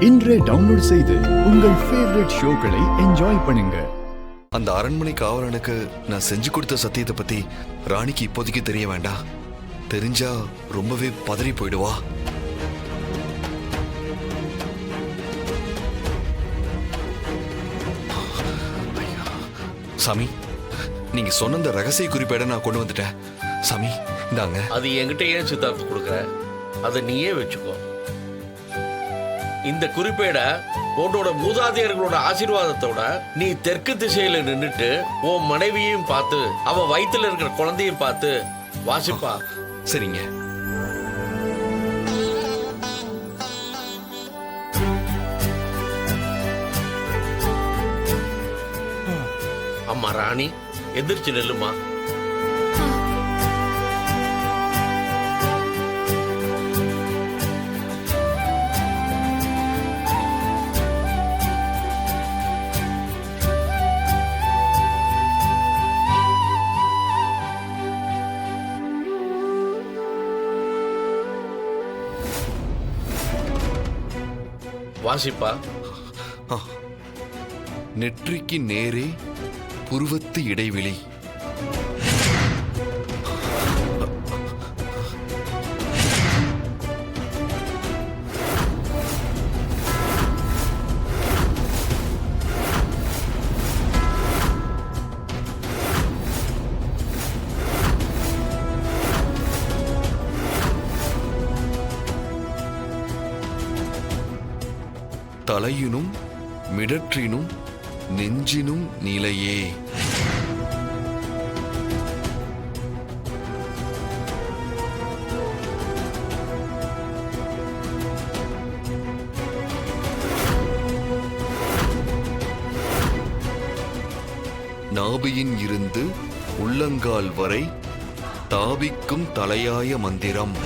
இன்றே டவுன்லோட் செய்து உங்கள் ஃபேவரட் ஷோக்களை என்ஜாய் பண்ணுங்க. அந்த அரண்மனை காவலனுக்கு நான் செஞ்சு கொடுத்த சத்தியத்தை பத்தி ராணிக்கு இப்போதைக்கு தெரிய வேண்டாம். தெரிஞ்சா ரொம்பவே பதறி போயிடுவா. சாமி, நீங்க சொன்ன அந்த ரகசிய குறிப்பேட நான் கொண்டு வந்துட்டேன். சாமி இந்தாங்க. அது என்கிட்ட ஏன் சித்தார்த்து கொடுக்குற? அதை நீயே வச்சுக்கோ. இந்த குறிப்பேட உன்னோட மூதாதையர்களோட ஆசீர்வாதத்தோட நீ தெற்கு திசையில நின்னுட்டு உன் மனைவியையும் பார்த்து அவ வயித்துல இருக்கிற குழந்தையும் பார்த்து வாசிப்பா. சரிங்க. அம்மா ராணி, எந்திரிச்சு நெல்லுமா. வாசிப்பா. நெற்றிக்கு நேரே புருவத்து இடைவெளி. தலையினும் மிடற்றினும் நெஞ்சினும் நிலையே. நாபியின் இருந்து உள்ளங்கால் வரை தாபிக்கும் தலையாய மந்திரம்.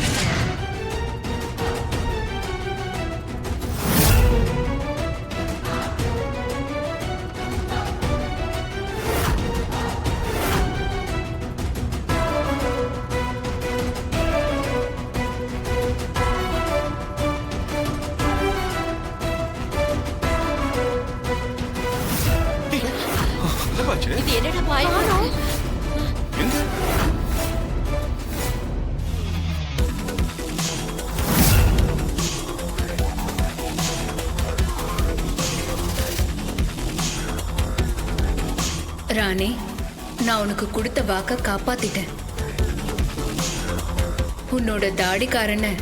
இது என்னடா பாயம்? ராணி, நான் உனக்கு கொடுத்த வாக்க காப்பாத்திட்டேன். உன்னோட தாடிக்காரனை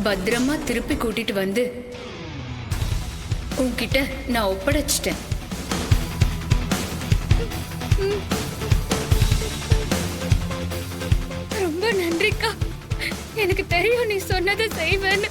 பத்திரமா திருப்பி கூட்டிட்டு வந்து உன்கிட்ட நான் ஒப்படைச்சிட்டேன். ரொம்ப நன்றிக்கா. எனக்கு தெரியும் நீ சொன்னதை செய்வேன்னு.